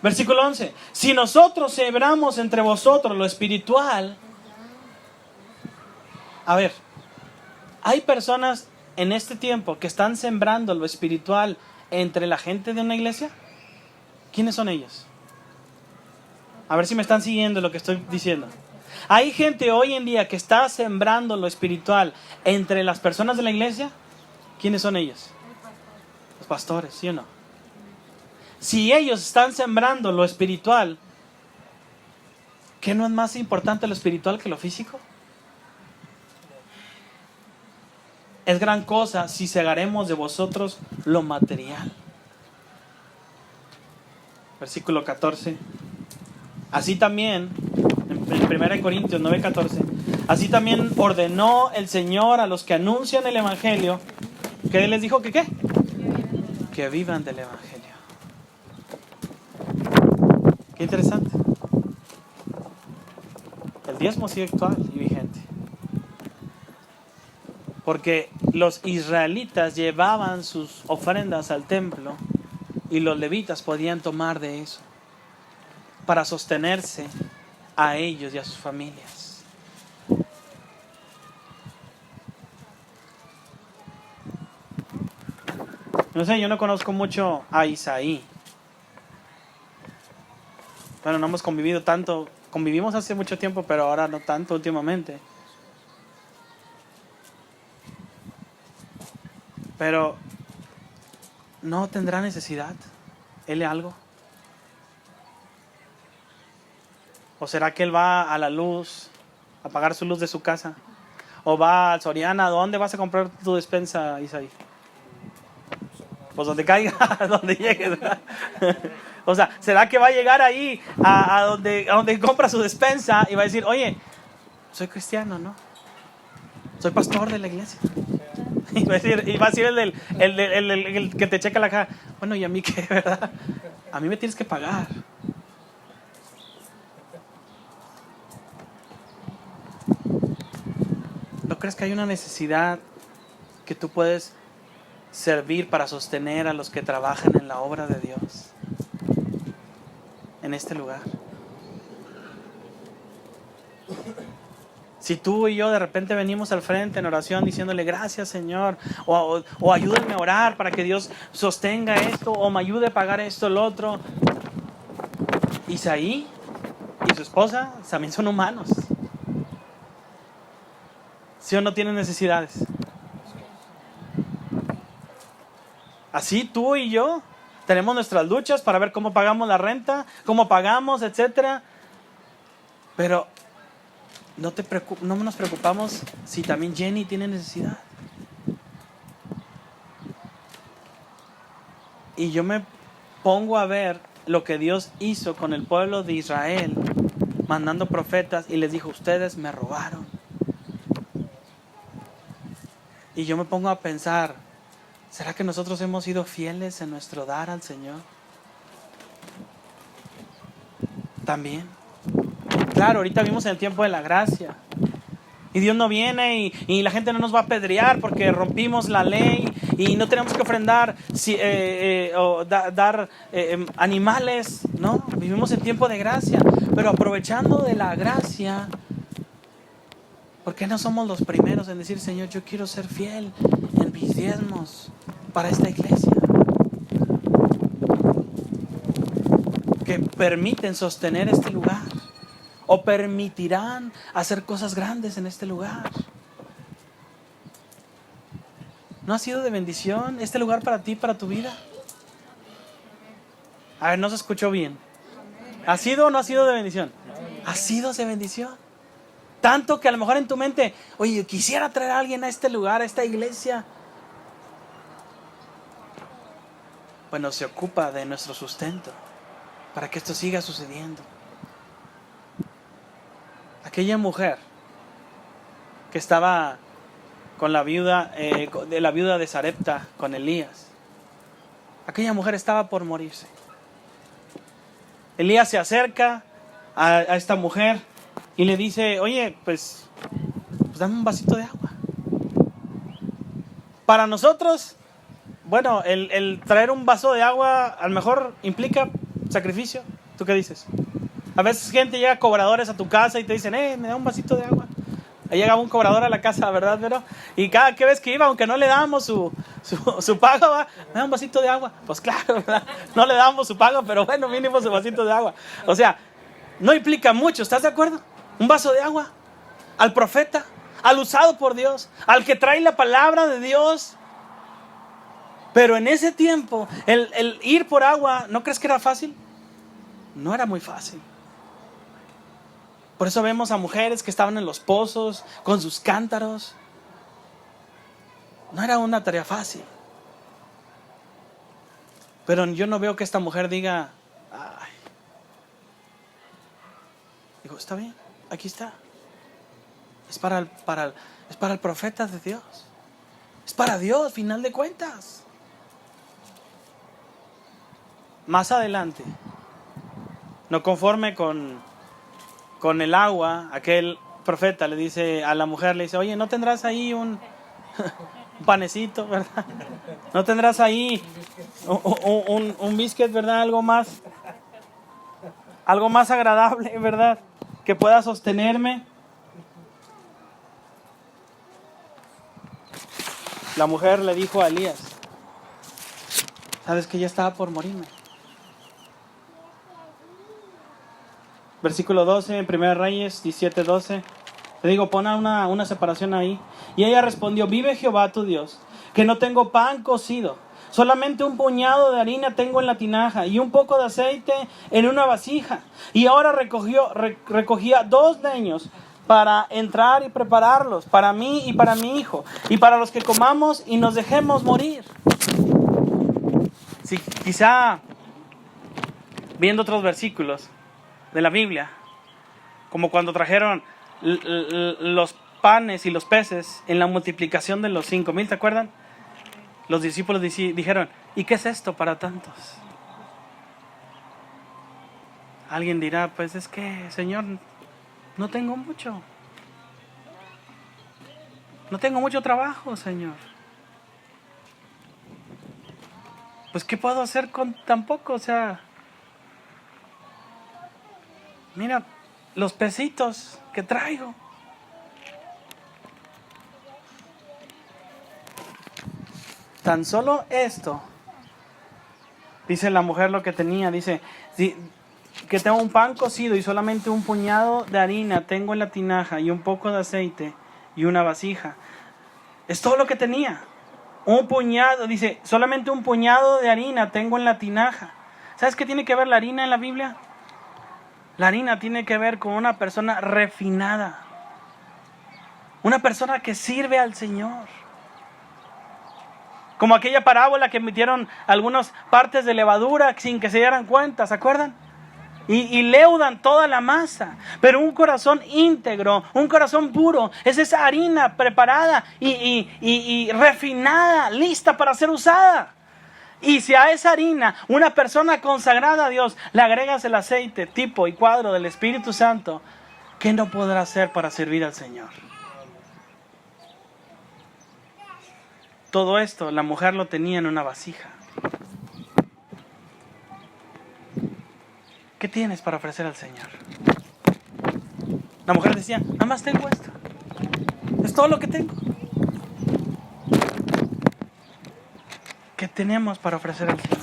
Versículo 11, si nosotros sembramos entre vosotros lo espiritual. A ver, hay personas en este tiempo que están sembrando lo espiritual entre la gente de una iglesia. ¿Quiénes son ellos? A ver si me están siguiendo lo que estoy diciendo. Hay gente hoy en día que está sembrando lo espiritual entre las personas de la iglesia. ¿Quiénes son ellos? Los pastores, ¿sí o no? Si ellos están sembrando lo espiritual, ¿qué no es más importante lo espiritual que lo físico? Es gran cosa si segaremos de vosotros lo material. Versículo 14. Así también, en 1 Corintios 9:14, así también ordenó el Señor a los que anuncian el Evangelio, que les dijo que ¿qué? Que vivan del Evangelio. Qué interesante. El diezmo sigue actual y vigente. Porque los israelitas llevaban sus ofrendas al templo y los levitas podían tomar de eso para sostenerse a ellos y a sus familias. No sé, yo no conozco mucho a Isaí. Bueno, no hemos convivido tanto. Convivimos hace mucho tiempo, pero ahora no tanto últimamente. Pero ¿no tendrá necesidad él de algo? ¿O será que él va a la luz a pagar su luz de su casa? ¿O va al Soriana? ¿Dónde vas a comprar tu despensa, Isaí? Pues donde caiga, donde llegues. O sea, ¿será que va a llegar ahí a donde compra su despensa y va a decir, oye, soy cristiano, ¿no? Soy pastor de la iglesia. Y va a decir el que te checa la caja, bueno, ¿y a mí qué, verdad? A mí me tienes que pagar. ¿No crees que hay una necesidad que tú puedes servir para sostener a los que trabajan en la obra de Dios en este lugar? Si tú y yo de repente venimos al frente en oración diciéndole gracias Señor, o ayúdenme a orar para que Dios sostenga esto, o me ayude a pagar esto, el otro. Isaí y su esposa también son humanos. ¿Sí o no tienen necesidades? Así tú y yo tenemos nuestras luchas para ver cómo pagamos la renta, cómo pagamos, etcétera. Pero no nos preocupamos si también Jenny tiene necesidad. Y yo me pongo a ver lo que Dios hizo con el pueblo de Israel, mandando profetas y les dijo, ustedes me robaron. Y yo me pongo a pensar, ¿será que nosotros hemos sido fieles en nuestro dar al Señor? También. Claro, ahorita vivimos en el tiempo de la gracia. Y Dios no viene y la gente no nos va a apedrear porque rompimos la ley y no tenemos que ofrendar o dar animales, ¿no? Vivimos en tiempo de gracia. Pero aprovechando de la gracia, ¿por qué no somos los primeros en decir, Señor, yo quiero ser fiel en mis diezmos para esta iglesia? Que permiten sostener este lugar. O permitirán hacer cosas grandes en este lugar. ¿No ha sido de bendición este lugar para ti, para tu vida? A ver, no se escuchó bien. ¿Ha sido o no ha sido de bendición? Ha sido de bendición. Tanto que a lo mejor en tu mente, oye, yo quisiera traer a alguien a este lugar, a esta iglesia. Bueno, se ocupa de nuestro sustento para que esto siga sucediendo. Aquella mujer que estaba con la viuda de Sarepta, con Elías. Aquella mujer estaba por morirse. Elías se acerca a esta mujer y le dice, oye, pues dame un vasito de agua. Para nosotros, bueno, el traer un vaso de agua a lo mejor implica sacrificio. ¿Tú qué dices? A veces gente llega, cobradores a tu casa y te dicen, me da un vasito de agua. Ahí llegaba un cobrador a la casa, ¿verdad? Pero, y cada vez que iba, aunque no le dábamos su pago, ¿va? Me da un vasito de agua. Pues claro, ¿verdad? No le dábamos su pago, pero bueno, mínimo su vasito de agua. O sea, no implica mucho, ¿estás de acuerdo? Un vaso de agua. Al profeta, al usado por Dios, al que trae la palabra de Dios. Pero en ese tiempo, el ir por agua, ¿no crees que era fácil? No era muy fácil. Por eso vemos a mujeres que estaban en los pozos con sus cántaros. No era una tarea fácil. Pero yo no veo que esta mujer diga, ay. Digo, está bien, aquí está. Es para el profeta de Dios. Es para Dios, final de cuentas. Más adelante, no conforme con el agua, aquel profeta le dice a la mujer, le dice, oye, ¿no tendrás ahí un panecito, verdad? ¿No tendrás ahí un biscuit, verdad? Algo más agradable, ¿verdad? Que pueda sostenerme. La mujer le dijo a Elías, ¿sabes que ya estaba por morirme? Versículo 12, en 1 Reyes 17:12. Te digo, pon una separación ahí. Y ella respondió, vive Jehová tu Dios, que no tengo pan cocido. Solamente un puñado de harina tengo en la tinaja y un poco de aceite en una vasija. Y ahora recogía 2 leños para entrar y prepararlos, para mí y para mi hijo, y para los que comamos y nos dejemos morir. Sí, quizá viendo otros versículos de la Biblia, como cuando trajeron los panes y los peces en la multiplicación de los 5,000, ¿te acuerdan? Los discípulos dijeron, ¿y qué es esto para tantos? Alguien dirá, pues es que, Señor, no tengo mucho. No tengo mucho trabajo, Señor. Pues ¿qué puedo hacer con tan poco? O sea, mira, los pesitos que traigo. Tan solo esto, dice la mujer lo que tenía, dice, que tengo un pan cocido y solamente un puñado de harina tengo en la tinaja y un poco de aceite y una vasija. Es todo lo que tenía. Un puñado, dice, solamente un puñado de harina tengo en la tinaja. ¿Sabes qué tiene que ver la harina en la Biblia? La harina tiene que ver con una persona refinada. Una persona que sirve al Señor. Como aquella parábola que metieron algunas partes de levadura sin que se dieran cuenta, ¿se acuerdan? Y leudan toda la masa. Pero un corazón íntegro, un corazón puro, es esa harina preparada y refinada, lista para ser usada. Y si a esa harina, una persona consagrada a Dios, le agregas el aceite, tipo y cuadro del Espíritu Santo, ¿qué no podrá hacer para servir al Señor? Todo esto, la mujer lo tenía en una vasija. ¿Qué tienes para ofrecer al Señor? La mujer decía, nada más tengo esto. Es todo lo que tengo. ¿Qué tenemos para ofrecer al Señor?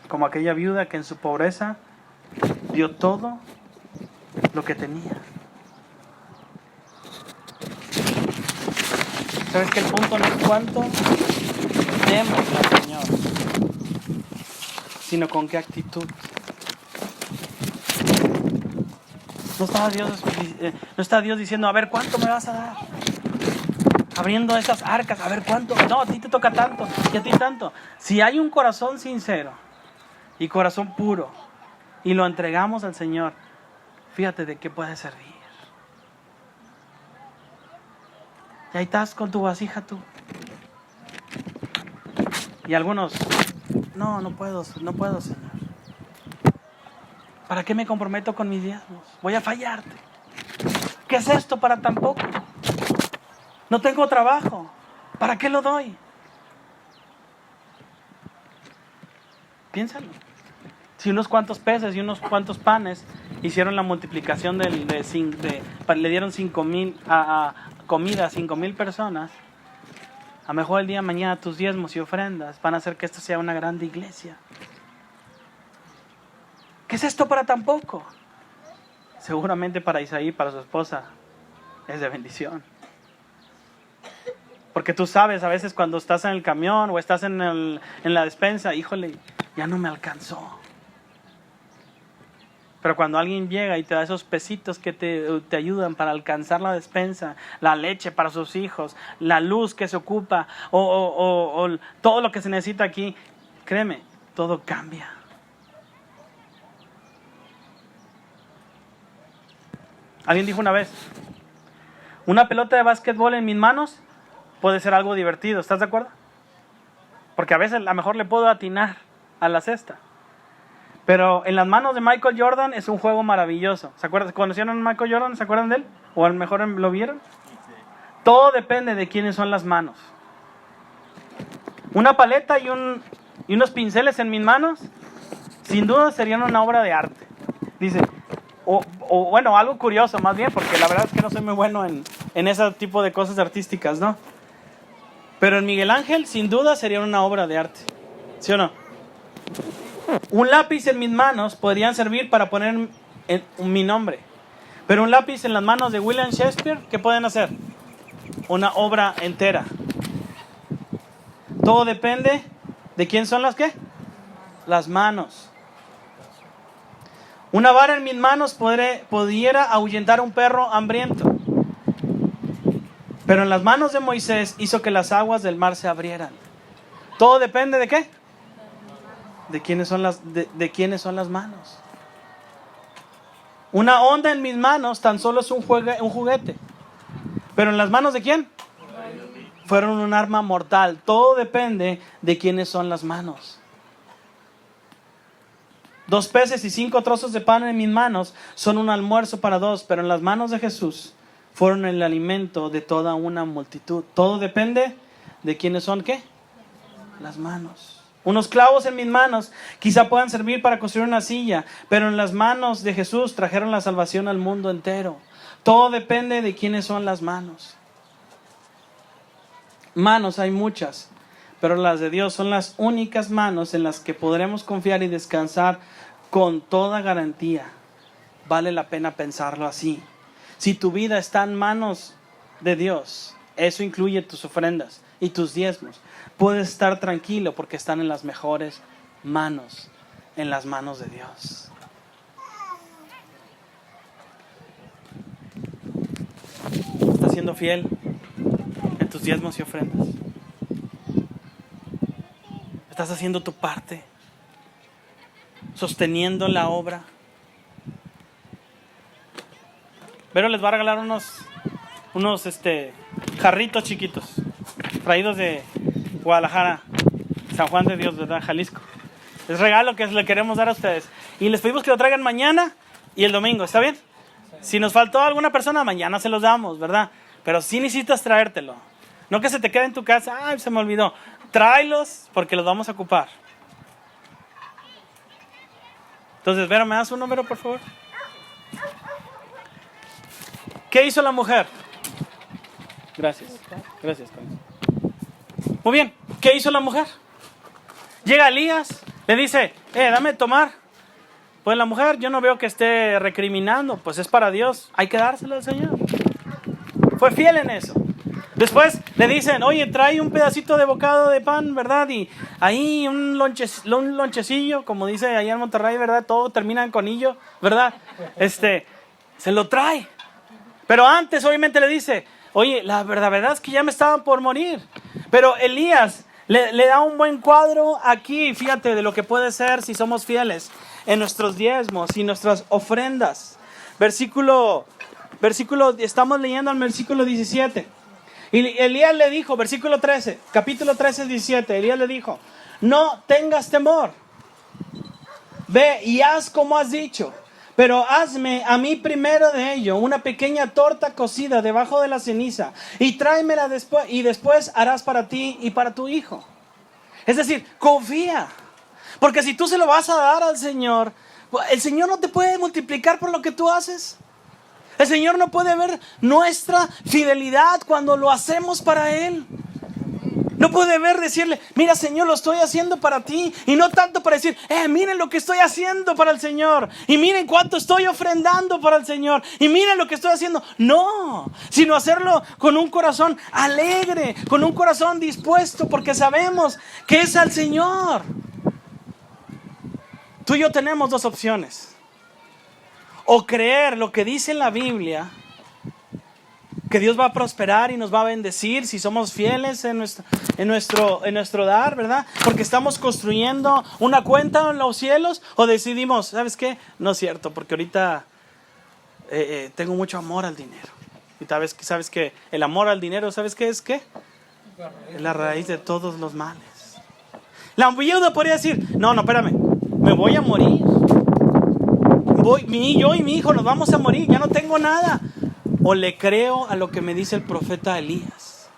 Como aquella viuda que en su pobreza dio todo lo que tenía. ¿Sabes que el punto no es cuánto demos al Señor, sino con qué actitud? No está Dios diciendo, a ver, ¿cuánto me vas a dar? Abriendo esas arcas, a ver, ¿cuánto? No, a ti te toca tanto y a ti tanto. Si hay un corazón sincero y corazón puro y lo entregamos al Señor, fíjate de qué puede servir. Y ahí estás con tu vasija tú. Y algunos, no puedo, Señor. ¿Para qué me comprometo con mis diezmos? Voy a fallarte. ¿Qué es esto para tan poco? No tengo trabajo. ¿Para qué lo doy? Piénsalo. Si unos cuantos peces y unos cuantos panes hicieron la multiplicación le dieron 5,000 comida a 5,000 personas, a lo mejor el día de mañana tus diezmos y ofrendas van a hacer que esto sea una grande iglesia. ¿Qué es esto para tan poco? Seguramente para Isaí, para su esposa, es de bendición. Porque tú sabes, a veces cuando estás en el camión o estás en la despensa, híjole, ya no me alcanzó. Pero cuando alguien llega y te da esos pesitos que te ayudan para alcanzar la despensa, la leche para sus hijos, la luz que se ocupa, o todo lo que se necesita aquí, créeme, todo cambia. Alguien dijo una vez, una pelota de básquetbol en mis manos puede ser algo divertido, ¿estás de acuerdo? Porque a veces a lo mejor le puedo atinar a la cesta. Pero en las manos de Michael Jordan es un juego maravilloso. ¿Se acuerdan? ¿Conocieron a Michael Jordan? ¿Se acuerdan de él? ¿O a lo mejor lo vieron? Todo depende de quiénes son las manos. Una paleta y unos pinceles en mis manos, sin duda serían una obra de arte. Dice, o bueno, algo curioso más bien, porque la verdad es que no soy muy bueno en ese tipo de cosas artísticas, ¿no? Pero en Miguel Ángel, sin duda, sería una obra de arte. ¿Sí o no? Un lápiz en mis manos podrían servir para poner mi nombre. Pero un lápiz en las manos de William Shakespeare, ¿qué pueden hacer? Una obra entera. Todo depende de quién son las ¿qué? Las manos. Una vara en mis manos pudiera ahuyentar a un perro hambriento. Pero en las manos de Moisés hizo que las aguas del mar se abrieran. Todo depende de ¿qué? De quiénes son las manos. Una onda en mis manos tan solo es un juguete. Pero en las manos de ¿quién? Fueron un arma mortal. Todo depende de quiénes son las manos. 2 peces y 5 trozos de pan en mis manos son un almuerzo para 2, pero en las manos de Jesús fueron el alimento de toda una multitud. Todo depende de quiénes son ¿qué? Las manos. Unos clavos en mis manos quizá puedan servir para construir una silla, pero en las manos de Jesús trajeron la salvación al mundo entero. Todo depende de quiénes son las manos. Manos hay muchas, pero las de Dios son las únicas manos en las que podremos confiar y descansar con toda garantía. Vale la pena pensarlo así. Si tu vida está en manos de Dios, eso incluye tus ofrendas y tus diezmos, puedes estar tranquilo porque están en las mejores manos, en las manos de Dios. ¿Estás siendo fiel en tus diezmos y ofrendas? ¿Estás haciendo tu parte? ¿Sosteniendo la obra? Pero les va a regalar unos jarritos chiquitos traídos de Guadalajara, San Juan de Dios, ¿verdad? Jalisco. Es regalo que le queremos dar a ustedes. Y les pedimos que lo traigan mañana y el domingo, ¿está bien? Si nos faltó alguna persona, mañana se los damos, ¿verdad? Pero sí necesitas traértelo. No que se te quede en tu casa, ay, se me olvidó. Tráelos porque los vamos a ocupar. Entonces, Vero, ¿me das un número, por favor? ¿Qué hizo la mujer? Gracias. Muy bien, ¿qué hizo la mujer? Llega Elías, le dice, dame de tomar. Pues la mujer, yo no veo que esté recriminando, pues es para Dios, hay que dárselo al Señor. Fue fiel en eso. Después le dicen, oye, trae un pedacito de bocado de pan, ¿verdad? Y ahí un lonchecillo, como dice allá en Monterrey, ¿verdad? Todo termina en conillo, ¿verdad? Se lo trae. Pero antes obviamente le dice, oye, la verdad es que ya me estaban por morir. Pero Elías le da un buen cuadro aquí, fíjate, de lo que puede ser si somos fieles en nuestros diezmos y nuestras ofrendas. Estamos leyendo al versículo 17. Y Elías le dijo, versículo 13, capítulo 13, 17, Elías le dijo, no tengas temor, ve y haz como has dicho, pero hazme a mí primero de ello una pequeña torta cocida debajo de la ceniza y tráemela después, y después harás para ti y para tu hijo. Es decir, confía, porque si tú se lo vas a dar al Señor, el Señor no te puede multiplicar por lo que tú haces. El Señor no puede ver nuestra fidelidad cuando lo hacemos para Él. No puedo decirle, mira Señor, lo estoy haciendo para ti. Y no tanto para decir, miren lo que estoy haciendo para el Señor. Y miren cuánto estoy ofrendando para el Señor. Y miren lo que estoy haciendo. No, sino hacerlo con un corazón alegre, con un corazón dispuesto, porque sabemos que es al Señor. Tú y yo tenemos dos opciones. O creer lo que dice en la Biblia, que Dios va a prosperar y nos va a bendecir si somos fieles en nuestro dar, ¿verdad? Porque estamos construyendo una cuenta en los cielos, o decidimos, ¿sabes qué? No es cierto, porque ahorita tengo mucho amor al dinero. Y sabes que el amor al dinero, ¿sabes qué es qué? Es la raíz de todos los males. La viuda podría decir, no, espérame, me voy a morir. Yo y mi hijo nos vamos a morir, ya no tengo nada. O le creo a lo que me dice el profeta Elías.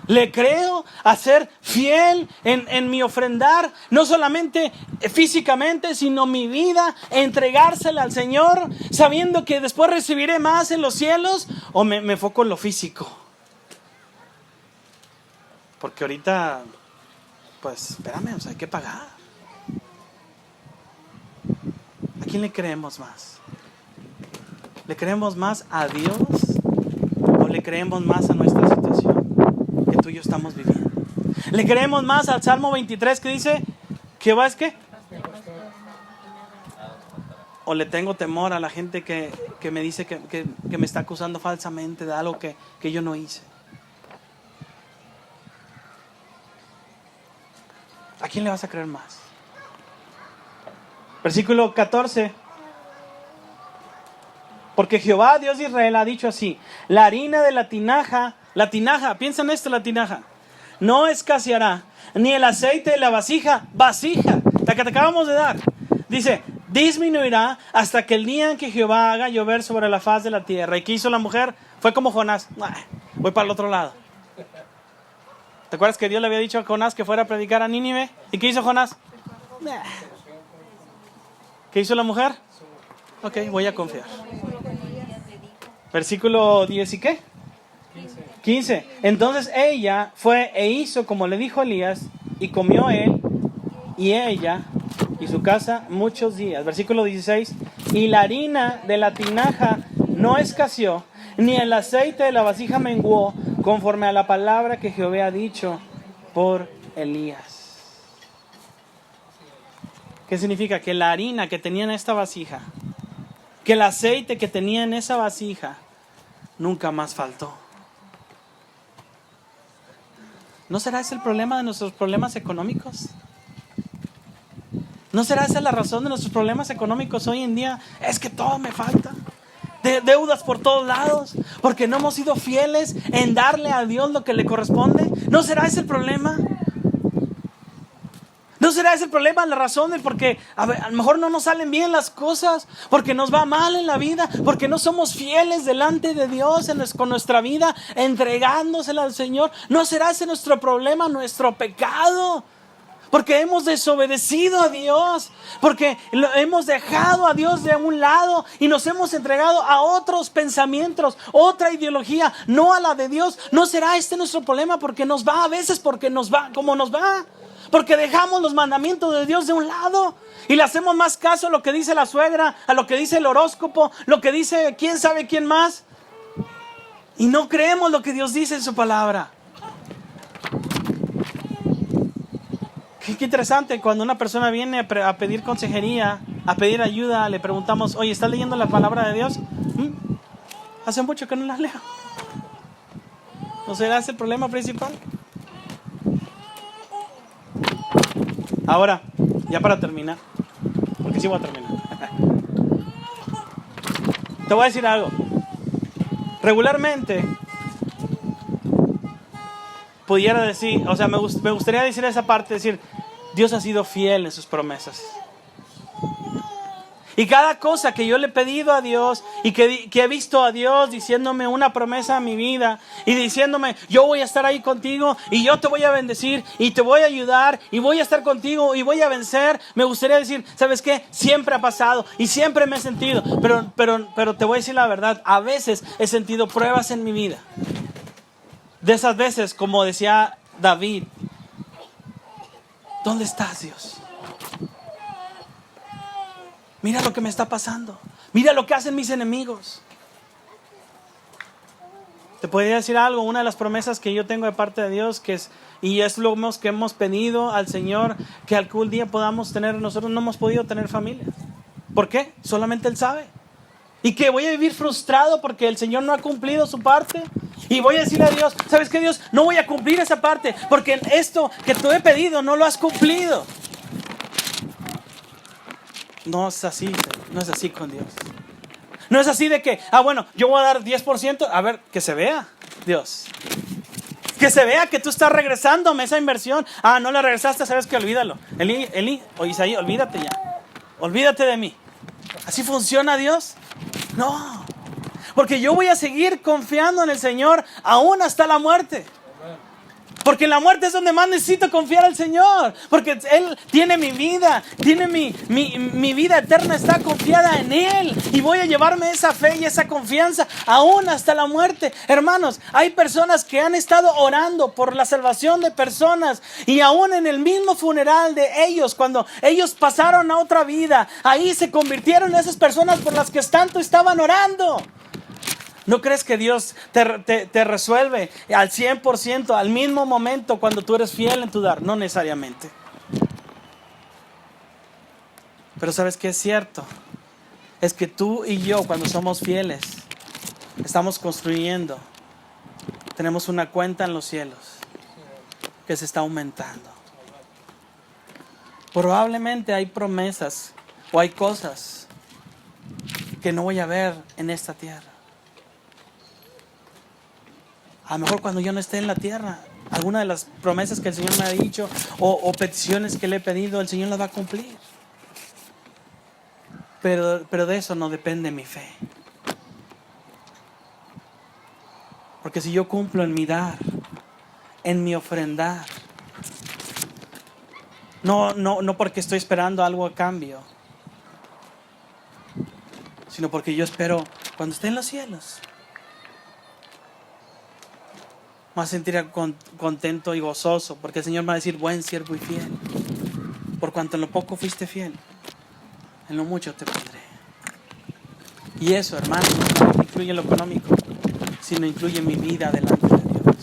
Le creo a ser fiel en mi ofrendar, no solamente físicamente, sino mi vida, entregársela al Señor, sabiendo que después recibiré más en los cielos. O me enfoco en lo físico. Porque ahorita, pues, espérame, hay que pagar. ¿A quién le creemos más? ¿Le creemos más a Dios o le creemos más a nuestra situación que tú y yo estamos viviendo? ¿Le creemos más al Salmo 23 que dice, Jehová es qué? ¿O le tengo temor a la gente que me dice que me está acusando falsamente de algo que yo no hice? ¿A quién le vas a creer más? Versículo 14. Porque Jehová, Dios de Israel, ha dicho así: la harina de la tinaja, piensa en esto, la tinaja, no escaseará, ni el aceite de la vasija, la que te acabamos de dar. Dice, disminuirá hasta que el día en que Jehová haga llover sobre la faz de la tierra. ¿Y qué hizo la mujer? Fue como Jonás, voy para el otro lado. ¿Te acuerdas que Dios le había dicho a Jonás que fuera a predicar a Nínive? ¿Y qué hizo Jonás? ¿Qué hizo la mujer? Ok, voy a confiar. Versículo 10 ¿y qué? 15. Entonces ella fue e hizo como le dijo Elías, y comió él y ella y su casa muchos días. Versículo 16. Y la harina de la tinaja no escaseó, ni el aceite de la vasija menguó, conforme a la palabra que Jehová ha dicho por Elías. ¿Qué significa? Que la harina que tenía en esta vasija, que el aceite que tenía en esa vasija, nunca más faltó. ¿No será ese el problema de nuestros problemas económicos? ¿No será esa la razón de nuestros problemas económicos hoy en día? Es que todo me falta. Deudas por todos lados, porque no hemos sido fieles en darle a Dios lo que le corresponde. ¿No será ese el problema? ¿No será ese el problema, la razón de por qué a lo mejor no nos salen bien las cosas? Porque nos va mal en la vida, porque no somos fieles delante de Dios con nuestra vida, entregándosela al Señor. ¿No será ese nuestro problema, nuestro pecado? Porque hemos desobedecido a Dios, porque hemos dejado a Dios de un lado y nos hemos entregado a otros pensamientos, otra ideología, no a la de Dios. ¿No será este nuestro problema? Porque nos va a veces, porque nos va como nos va. Porque dejamos los mandamientos de Dios de un lado y le hacemos más caso a lo que dice la suegra, a lo que dice el horóscopo, lo que dice quién sabe quién más. Y no creemos lo que Dios dice en su palabra. Qué interesante, cuando una persona viene a pedir consejería, a pedir ayuda, le preguntamos, oye, ¿estás leyendo la palabra de Dios? Hace mucho que no la leo. ¿No será ese el problema principal? Ahora, ya para terminar, porque sí voy a terminar. Te voy a decir algo. Regularmente, pudiera decir, o sea, me gustaría decir esa parte, decir, Dios ha sido fiel en sus promesas. Y cada cosa que yo le he pedido a Dios y que he visto a Dios diciéndome una promesa a mi vida y diciéndome, yo voy a estar ahí contigo y yo te voy a bendecir y te voy a ayudar y voy a estar contigo y voy a vencer. Me gustaría decir, ¿sabes qué? Siempre ha pasado y siempre me he sentido, pero te voy a decir la verdad, a veces he sentido pruebas en mi vida. de esas veces, como decía David, ¿dónde estás, Dios? Mira lo que me está pasando. Mira lo que hacen mis enemigos. Te podría decir algo, una de las promesas que yo tengo de parte de Dios, y es lo que hemos pedido al Señor, que algún día podamos tener. Nosotros no hemos podido tener familia. ¿Por qué? Solamente Él sabe. Y que voy a vivir frustrado porque el Señor no ha cumplido su parte. Y voy a decirle a Dios, ¿sabes qué, Dios? No voy a cumplir esa parte porque esto que tú he pedido no lo has cumplido. No es así, no es así con Dios. No es así de que, bueno, yo voy a dar 10%, a ver, que se vea, Dios. Que se vea que tú estás regresándome esa inversión. No la regresaste, sabes que olvídalo. Eli, o Isaí, olvídate ya. Olvídate de mí. ¿Así funciona Dios? No. Porque yo voy a seguir confiando en el Señor aún hasta la muerte. Porque en la muerte es donde más necesito confiar al Señor. Porque Él tiene mi vida. Tiene mi vida eterna está confiada en Él. Y voy a llevarme esa fe y esa confianza aún hasta la muerte. Hermanos, hay personas que han estado orando por la salvación de personas. Y aún en el mismo funeral de ellos, cuando ellos pasaron a otra vida, ahí se convirtieron en esas personas por las que tanto estaban orando. ¿No crees que Dios te resuelve al 100% al mismo momento cuando tú eres fiel en tu dar? No necesariamente. Pero ¿sabes qué es cierto? Es que tú y yo, cuando somos fieles, estamos construyendo. Tenemos una cuenta en los cielos que se está aumentando. Probablemente hay promesas o hay cosas que no voy a ver en esta tierra. A lo mejor cuando yo no esté en la tierra, alguna de las promesas que el Señor me ha dicho o peticiones que le he pedido, el Señor las va a cumplir. Pero de eso no depende mi fe. Porque si yo cumplo en mi dar, en mi ofrendar, no porque estoy esperando algo a cambio, sino porque yo espero cuando esté en los cielos. Me voy a sentir contento y gozoso, porque el Señor me va a decir, buen siervo y fiel. Por cuanto en lo poco fuiste fiel, en lo mucho te pondré. Y eso, hermano, no solamente incluye lo económico, sino incluye mi vida delante de Dios.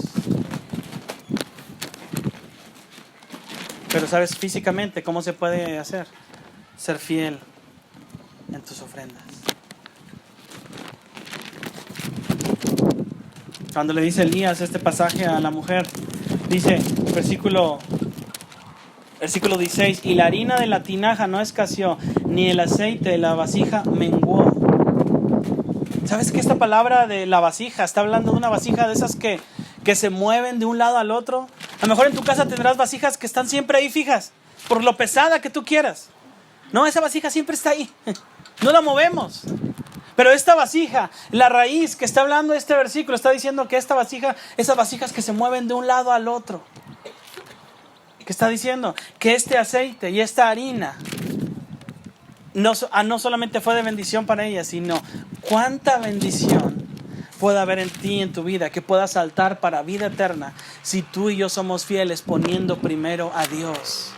Pero ¿sabes físicamente cómo se puede hacer? Ser fiel en tus ofrendas. Cuando le dice Elías este pasaje a la mujer, dice, versículo 16, y la harina de la tinaja no escaseó, ni el aceite de la vasija menguó. ¿Sabes que esta palabra de la vasija está hablando de una vasija de esas que se mueven de un lado al otro? A lo mejor en tu casa tendrás vasijas que están siempre ahí fijas, por lo pesada que tú quieras. No, esa vasija siempre está ahí, no la movemos. Pero esta vasija, la raíz que está hablando este versículo, está diciendo que esta vasija, esas vasijas que se mueven de un lado al otro. Que está diciendo que este aceite y esta harina no solamente fue de bendición para ella, sino cuánta bendición puede haber en ti, en tu vida, que pueda saltar para vida eterna si tú y yo somos fieles poniendo primero a Dios.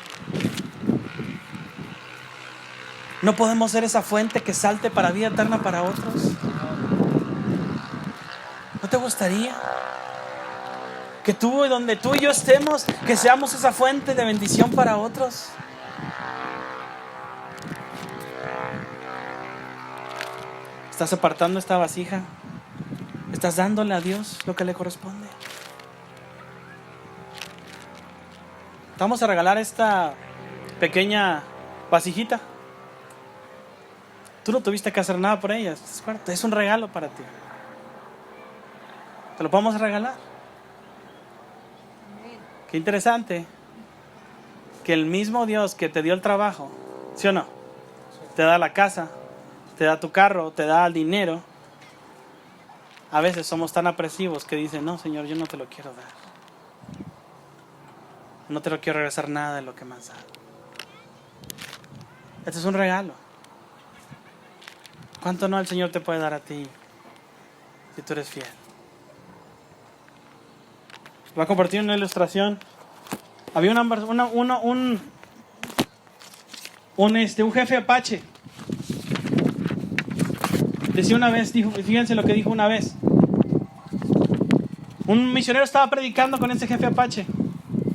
¿No podemos ser esa fuente que salte para vida eterna para otros? ¿No te gustaría? Que tú, donde tú y yo estemos, que seamos esa fuente de bendición para otros. ¿Estás apartando esta vasija? ¿Estás dándole a Dios lo que le corresponde? Vamos a regalar esta pequeña vasijita. Tú no tuviste que hacer nada por ella. Es un regalo para ti. Te lo podemos regalar. Qué interesante que el mismo Dios que te dio el trabajo, ¿sí o no? Te da la casa, te da tu carro, te da el dinero. A veces somos tan apresivos que dicen, no, Señor, yo no te lo quiero dar. No te lo quiero regresar nada de lo que me has dado. Este es un regalo. ¿Cuánto no el Señor te puede dar a ti si tú eres fiel? Voy a compartir una ilustración. Había un jefe apache. Decía una vez, fíjense lo que dijo una vez. Un misionero estaba predicando con ese jefe apache,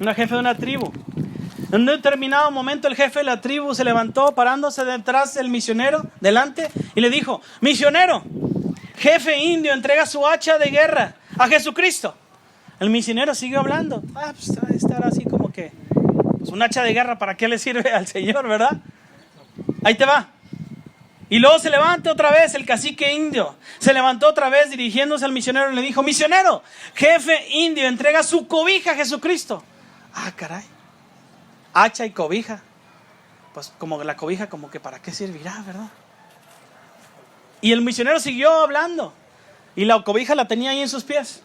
una jefe de una tribu. En un determinado momento el jefe de la tribu se levantó parándose detrás del misionero, delante, y le dijo: misionero, jefe indio entrega su hacha de guerra a Jesucristo. El misionero siguió hablando. Pues va a estar así como que, pues un hacha de guerra, ¿para qué le sirve al Señor, verdad? Ahí te va. Y luego se levanta otra vez el cacique indio. Se levantó otra vez dirigiéndose al misionero y le dijo: misionero, jefe indio entrega su cobija a Jesucristo. Caray. Hacha y cobija. Pues como la cobija, como que ¿para qué servirá, verdad? Y el misionero siguió hablando. Y la cobija la tenía ahí en sus pies.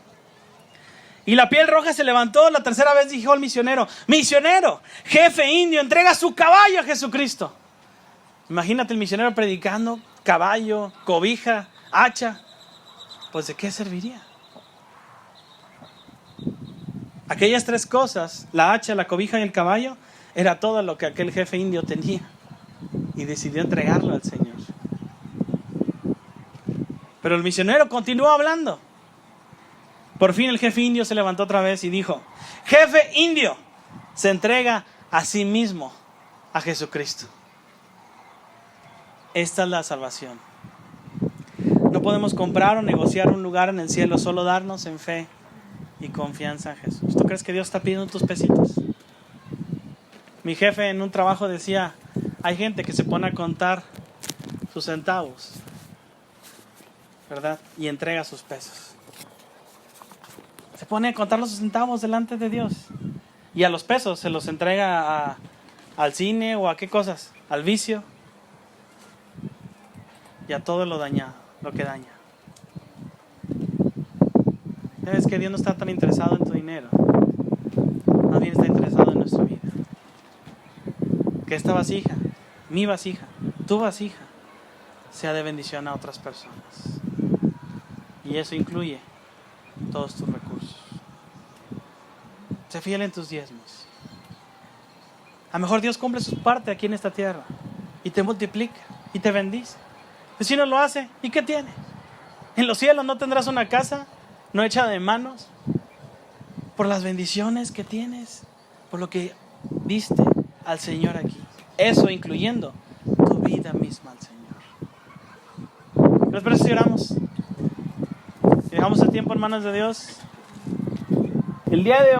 Y la piel roja se levantó. La tercera vez dijo al misionero: misionero, jefe indio entrega su caballo a Jesucristo. Imagínate el misionero predicando, caballo, cobija, hacha. Pues ¿de qué serviría? Aquellas tres cosas, la hacha, la cobija y el caballo, era todo lo que aquel jefe indio tenía. Y decidió entregarlo al Señor. Pero el misionero continuó hablando. Por fin el jefe indio se levantó otra vez y dijo: jefe indio se entrega a sí mismo a Jesucristo. Esta es la salvación. No podemos comprar o negociar un lugar en el cielo, solo darnos en fe y confianza en Jesús. ¿Tú crees que Dios está pidiendo tus pesitos? Mi jefe en un trabajo decía: hay gente que se pone a contar sus centavos, ¿verdad? Y entrega sus pesos. Se pone a contar los centavos delante de Dios. Y a los pesos se los entrega al cine o a qué cosas, al vicio. Y a todo lo que daña. ¿Sabes que Dios no está tan interesado en tu dinero? Más bien está interesado en nuestra vida. Que esta vasija, mi vasija, tu vasija, sea de bendición a otras personas. Y eso incluye todos tus recursos. Sé fiel en tus diezmos. A lo mejor Dios cumple su parte aquí en esta tierra y te multiplica y te bendice. Pues si no lo hace, ¿y qué tiene? En los cielos no tendrás una casa no hecha de manos, por las bendiciones que tienes, por lo que diste al Señor aquí. Eso incluyendo tu vida misma al Señor. ¿Les parece si oramos? Si dejamos el tiempo en manos de Dios. El día de hoy